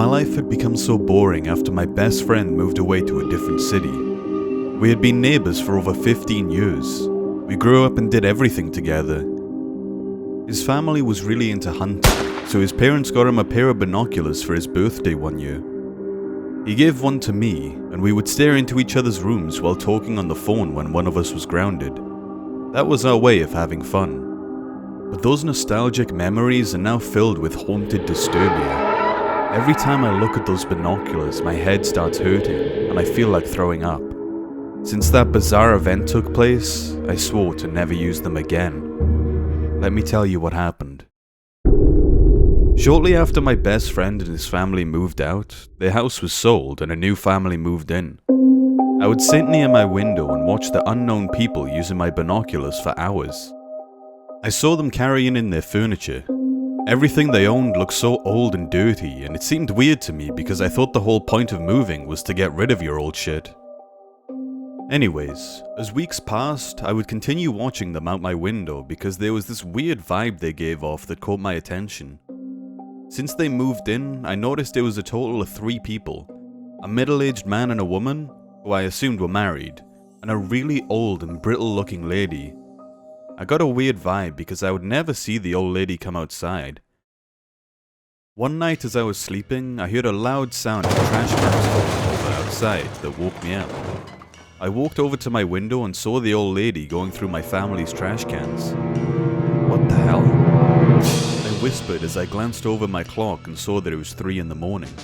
My life had become so boring after my best friend moved away to a different city. We had been neighbours for over 15 years. We grew up and did everything together. His family was really into hunting, so his parents got him a pair of binoculars for his birthday one year. He gave one to me, and we would stare into each other's rooms while talking on the phone when one of us was grounded. That was our way of having fun. But those nostalgic memories are now filled with haunted Disturbia. Every time I look at those binoculars, my head starts hurting, and I feel like throwing up. Since that bizarre event took place, I swore to never use them again. Let me tell you what happened. Shortly after my best friend and his family moved out, their house was sold and a new family moved in. I would sit near my window and watch the unknown people using my binoculars for hours. I saw them carrying in their furniture. Everything they owned looked so old and dirty, and it seemed weird to me because I thought the whole point of moving was to get rid of your old shit. Anyways, as weeks passed, I would continue watching them out my window because there was this weird vibe they gave off that caught my attention. Since they moved in, I noticed there was a total of 3 people. A middle-aged man and a woman, who I assumed were married, and a really old and brittle-looking lady. I got a weird vibe because I would never see the old lady come outside. One night as I was sleeping, I heard a loud sound of trash cans falling over outside that woke me up. I walked over to my window and saw the old lady going through my family's trash cans. What the hell? I whispered as I glanced over my clock and saw that it was 3 in the morning.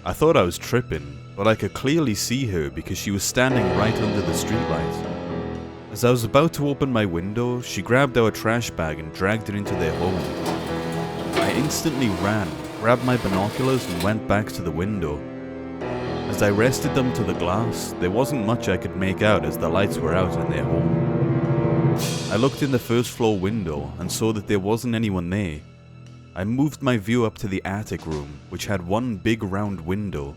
I thought I was tripping, but I could clearly see her because she was standing right under the streetlight. As I was about to open my window, she grabbed our trash bag and dragged it into their home. I instantly ran, grabbed my binoculars and went back to the window. As I rested them to the glass, there wasn't much I could make out as the lights were out in their home. I looked in the first floor window and saw that there wasn't anyone there. I moved my view up to the attic room, which had one big round window.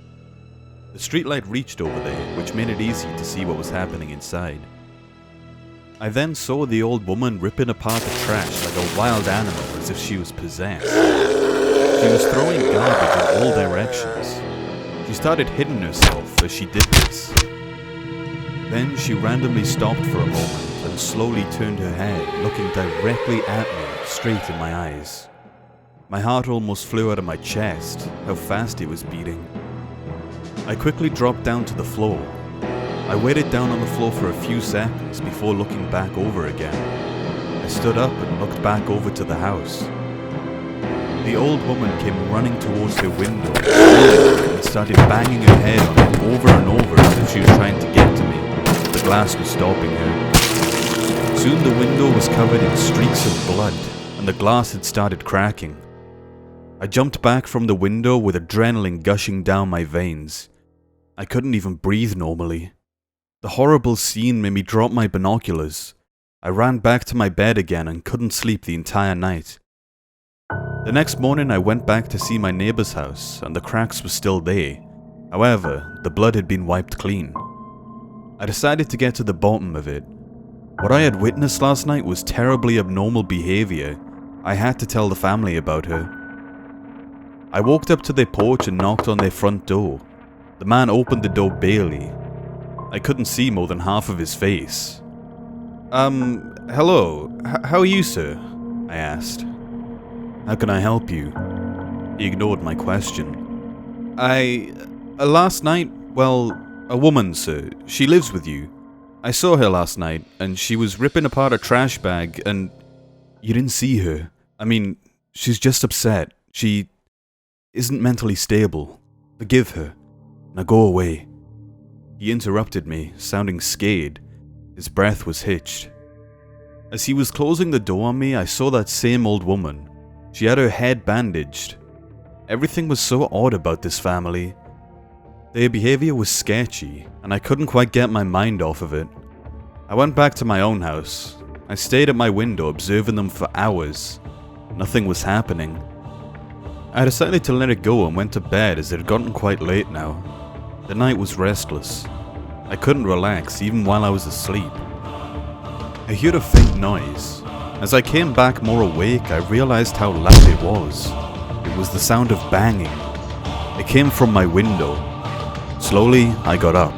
The streetlight reached over there, which made it easy to see what was happening inside. I then saw the old woman ripping apart the trash like a wild animal as if she was possessed. She was throwing garbage in all directions. She started hitting herself as she did this. Then she randomly stopped for a moment and slowly turned her head, looking directly at me, straight in my eyes. My heart almost flew out of my chest, how fast it was beating. I quickly dropped down to the floor. I waited down on the floor for a few seconds before looking back over again. I stood up and looked back over to the house. The old woman came running towards her window and started banging her head on it over and over as if she was trying to get to me. The glass was stopping her. Soon the window was covered in streaks of blood, and the glass had started cracking. I jumped back from the window with adrenaline gushing down my veins. I couldn't even breathe normally. The horrible scene made me drop my binoculars. I ran back to my bed again and couldn't sleep the entire night. The next morning I went back to see my neighbor's house and the cracks were still there. However, the blood had been wiped clean. I decided to get to the bottom of it. What I had witnessed last night was terribly abnormal behavior. I had to tell the family about her. I walked up to their porch and knocked on their front door. The man opened the door barely. I couldn't see more than half of his face. Hello, how are you, sir? I asked. How can I help you? He ignored my question. Last night, well, a woman, sir. She lives with you. I saw her last night, and she was ripping apart a trash bag, and... You didn't see her. I mean, she's just upset. She isn't mentally stable. Forgive her. Now go away. He interrupted me, sounding scared. His breath was hitched. As he was closing the door on me, I saw that same old woman. She had her head bandaged. Everything was so odd about this family. Their behavior was sketchy, and I couldn't quite get my mind off of it. I went back to my own house. I stayed at my window observing them for hours. Nothing was happening. I decided to let it go and went to bed as it had gotten quite late now. The night was restless. I couldn't relax even while I was asleep. I heard a faint noise. As I came back more awake, I realized how loud it was. It was the sound of banging. It came from my window. Slowly, I got up.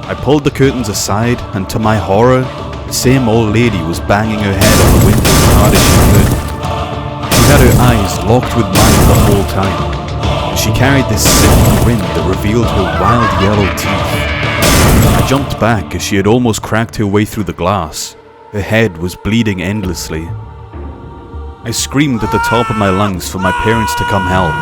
I pulled the curtains aside, and to my horror, the same old lady was banging her head on the window as hard as she could. She had her eyes locked with mine the whole time, and she carried this sickening grin that revealed her wild yellow teeth. I jumped back as she had almost cracked her way through the glass. Her head was bleeding endlessly. I screamed at the top of my lungs for my parents to come help.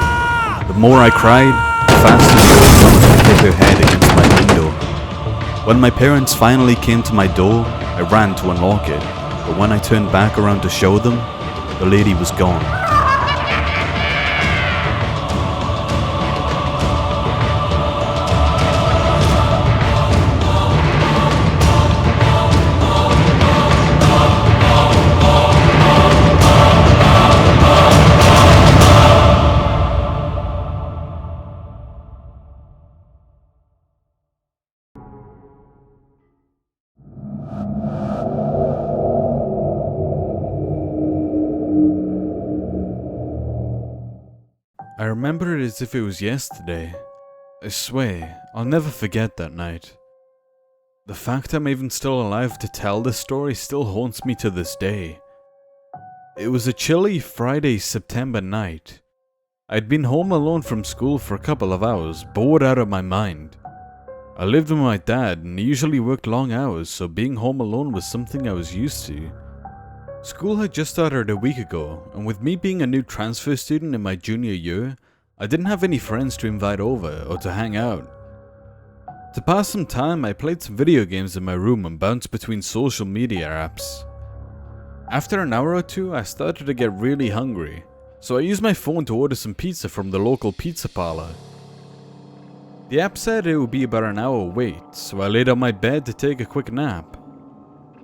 The more I cried, the faster the old woman hit her head against my window. When my parents finally came to my door, I ran to unlock it, but when I turned back around to show them, the lady was gone. I remember it as if it was yesterday. I swear, I'll never forget that night. The fact I'm even still alive to tell this story still haunts me to this day. It was a chilly Friday, September night. I'd been home alone from school for a couple of hours, bored out of my mind. I lived with my dad and he usually worked long hours, so being home alone was something I was used to. School had just started a week ago, and with me being a new transfer student in my junior year, I didn't have any friends to invite over or to hang out. To pass some time, I played some video games in my room and bounced between social media apps. After an hour or two, I started to get really hungry, so I used my phone to order some pizza from the local pizza parlor. The app said it would be about an hour wait, so I laid on my bed to take a quick nap.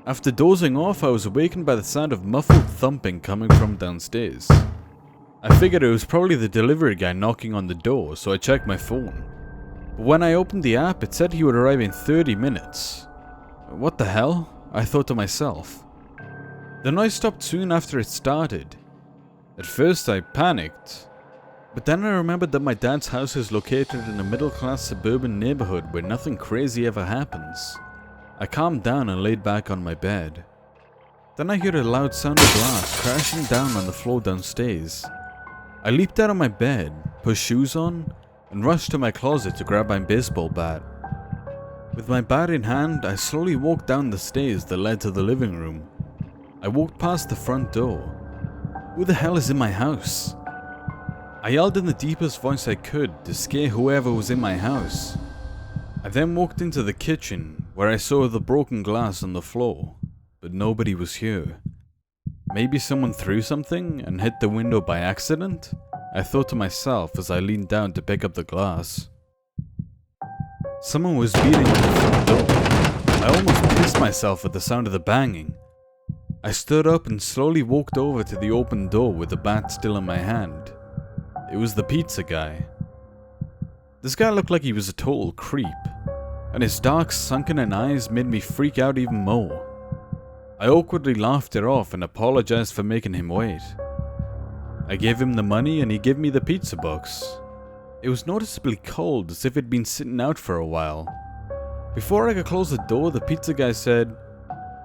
After dozing off, I was awakened by the sound of muffled thumping coming from downstairs. I figured it was probably the delivery guy knocking on the door, so I checked my phone. But when I opened the app, it said he would arrive in 30 minutes. What the hell? I thought to myself. The noise stopped soon after it started. At first I panicked, but then I remembered that my dad's house is located in a middle-class suburban neighborhood where nothing crazy ever happens. I calmed down and laid back on my bed. Then I heard a loud sound of glass crashing down on the floor downstairs. I leaped out of my bed, put shoes on, and rushed to my closet to grab my baseball bat. With my bat in hand, I slowly walked down the stairs that led to the living room. I walked past the front door. Who the hell is in my house? I yelled in the deepest voice I could to scare whoever was in my house. I then walked into the kitchen, where I saw the broken glass on the floor, but nobody was here. Maybe someone threw something and hit the window by accident? I thought to myself as I leaned down to pick up the glass. Someone was beating on the front door. I almost pissed myself at the sound of the banging. I stood up and slowly walked over to the open door with the bat still in my hand. It was the pizza guy. This guy looked like he was a total creep, and his dark sunken eyes made me freak out even more. I awkwardly laughed it off and apologized for making him wait. I gave him the money and he gave me the pizza box. It was noticeably cold, as if it'd been sitting out for a while. Before I could close the door, the pizza guy said,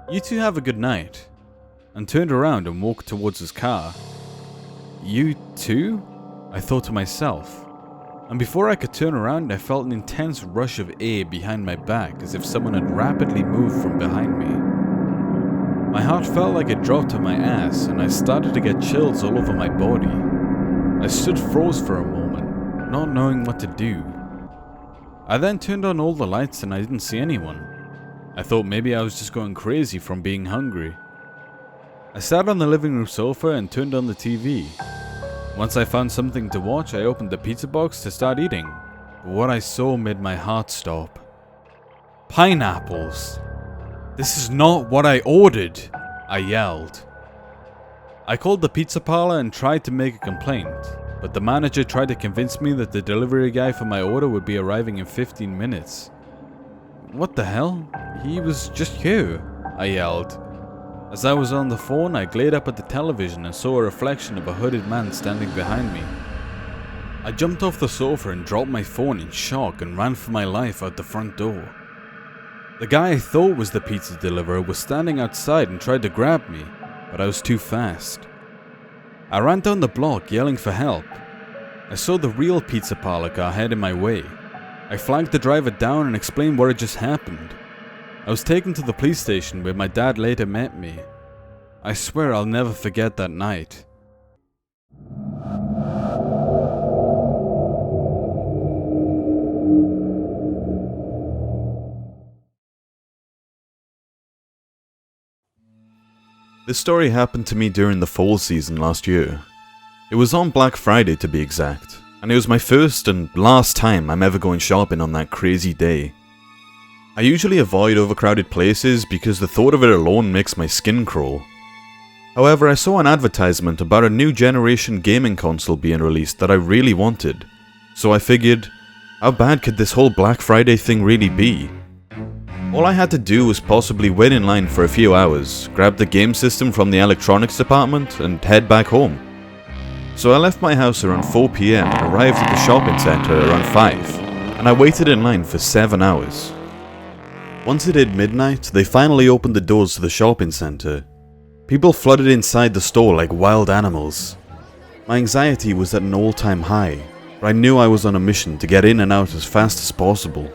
"You two have a good night," and turned around and walked towards his car. You too? I thought to myself. And before I could turn around, I felt an intense rush of air behind my back, as if someone had rapidly moved from behind me. My heart felt like it dropped to my ass, and I started to get chills all over my body. I stood froze for a moment, not knowing what to do. I then turned on all the lights and I didn't see anyone. I thought maybe I was just going crazy from being hungry. I sat on the living room sofa and turned on the TV. Once I found something to watch, I opened the pizza box to start eating. But what I saw made my heart stop. Pineapples! This is not what I ordered! I yelled. I called the pizza parlor and tried to make a complaint, but the manager tried to convince me that the delivery guy for my order would be arriving in 15 minutes. What the hell? He was just here, I yelled. As I was on the phone, I glared up at the television and saw a reflection of a hooded man standing behind me. I jumped off the sofa and dropped my phone in shock and ran for my life out the front door. The guy I thought was the pizza deliverer was standing outside and tried to grab me, but I was too fast. I ran down the block yelling for help. I saw the real pizza parlor car heading my way. I flagged the driver down and explained what had just happened. I was taken to the police station where my dad later met me. I swear I'll never forget that night. This story happened to me during the fall season last year. It was on Black Friday to be exact, and it was my first and last time I'm ever going shopping on that crazy day. I usually avoid overcrowded places because the thought of it alone makes my skin crawl. However, I saw an advertisement about a new generation gaming console being released that I really wanted, so I figured, how bad could this whole Black Friday thing really be? All I had to do was possibly wait in line for a few hours, grab the game system from the electronics department, and head back home. So I left my house around 4 PM and arrived at the shopping centre around 5, and I waited in line for 7 hours. Once it hit midnight, they finally opened the doors to the shopping centre. People flooded inside the store like wild animals. My anxiety was at an all-time high, but I knew I was on a mission to get in and out as fast as possible.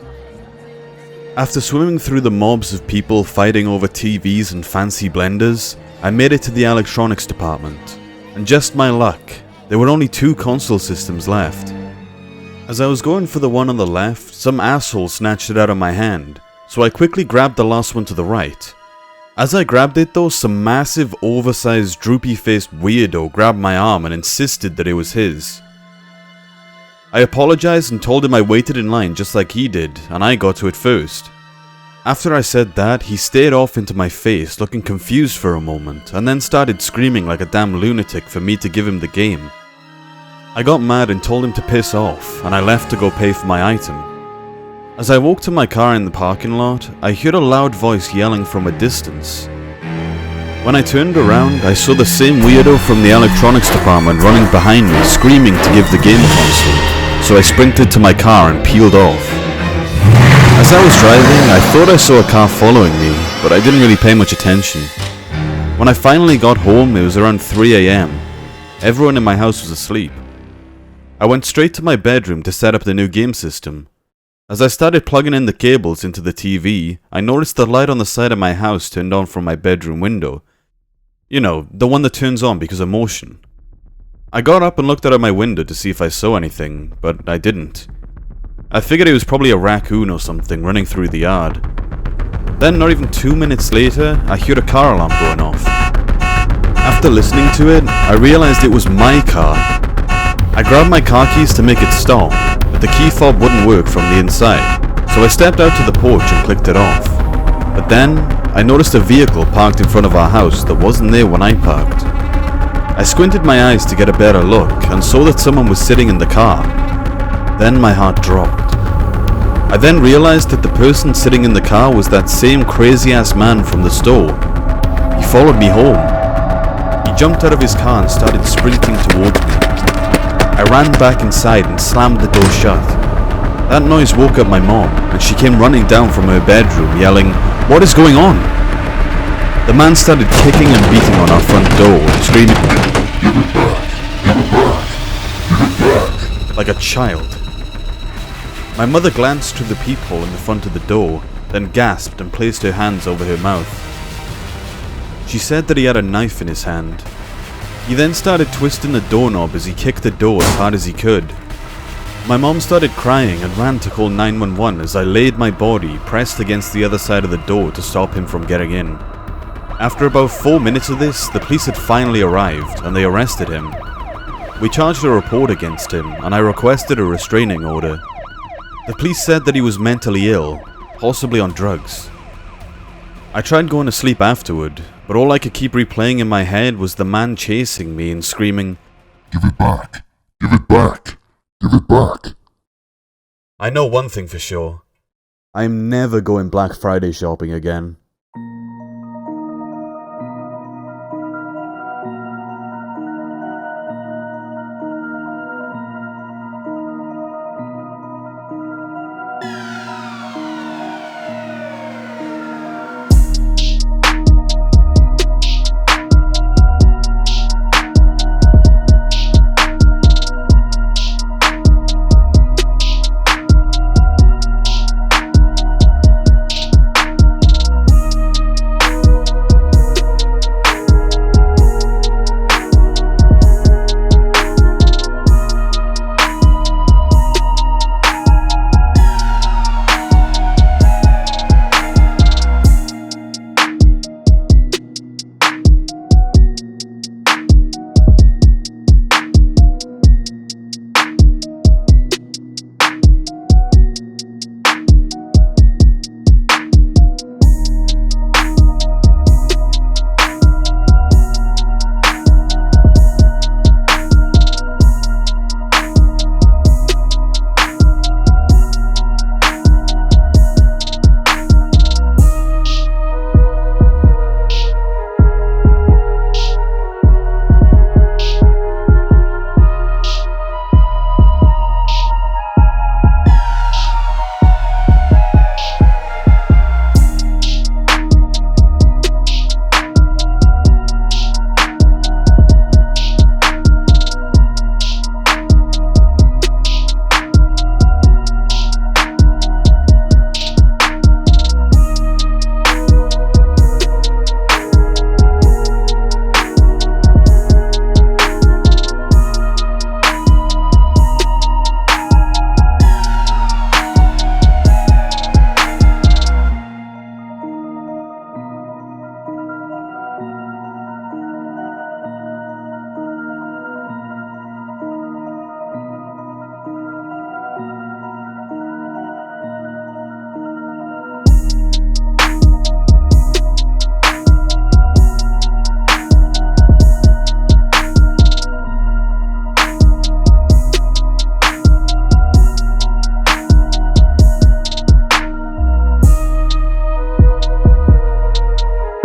After swimming through the mobs of people fighting over TVs and fancy blenders, I made it to the electronics department, and just my luck, there were only 2 console systems left. As I was going for the one on the left, some asshole snatched it out of my hand, so I quickly grabbed the last one to the right. As I grabbed it though, some massive, oversized, droopy-faced weirdo grabbed my arm and insisted that it was his. I apologized and told him I waited in line just like he did, and I got to it first. After I said that, he stared off into my face, looking confused for a moment, and then started screaming like a damn lunatic for me to give him the game. I got mad and told him to piss off, and I left to go pay for my item. As I walked to my car in the parking lot, I heard a loud voice yelling from a distance. When I turned around, I saw the same weirdo from the electronics department running behind me, screaming to give the game console. So I sprinted to my car and peeled off. As I was driving, I thought I saw a car following me, but I didn't really pay much attention. When I finally got home, it was around 3 AM. Everyone in my house was asleep. I went straight to my bedroom to set up the new game system. As I started plugging in the cables into the TV, I noticed the light on the side of my house turned on from my bedroom window. You know, the one that turns on because of motion. I got up and looked out of my window to see if I saw anything, but I didn't. I figured it was probably a raccoon or something running through the yard. Then, not even 2 minutes later, I heard a car alarm going off. After listening to it, I realized it was my car. I grabbed my car keys to make it stop, but the key fob wouldn't work from the inside, so I stepped out to the porch and clicked it off. But then, I noticed a vehicle parked in front of our house that wasn't there when I parked. I squinted my eyes to get a better look and saw that someone was sitting in the car. Then my heart dropped. I then realized that the person sitting in the car was that same crazy-ass man from the store. He followed me home. He jumped out of his car and started sprinting towards me. I ran back inside and slammed the door shut. That noise woke up my mom, and she came running down from her bedroom yelling, "What is going on?" The man started kicking and beating on our front door, screaming, "Give it back! Give it back! Give it back!" like a child. My mother glanced through the peephole in the front of the door, then gasped and placed her hands over her mouth. She said that he had a knife in his hand. He then started twisting the doorknob as he kicked the door as hard as he could. My mom started crying and ran to call 911 as I laid my body pressed against the other side of the door to stop him from getting in. After about 4 minutes of this, the police had finally arrived and they arrested him. We charged a report against him and I requested a restraining order. The police said that he was mentally ill, possibly on drugs. I tried going to sleep afterward, but all I could keep replaying in my head was the man chasing me and screaming, "Give it back! Give it back! Give it back!" I know one thing for sure. I'm never going Black Friday shopping again.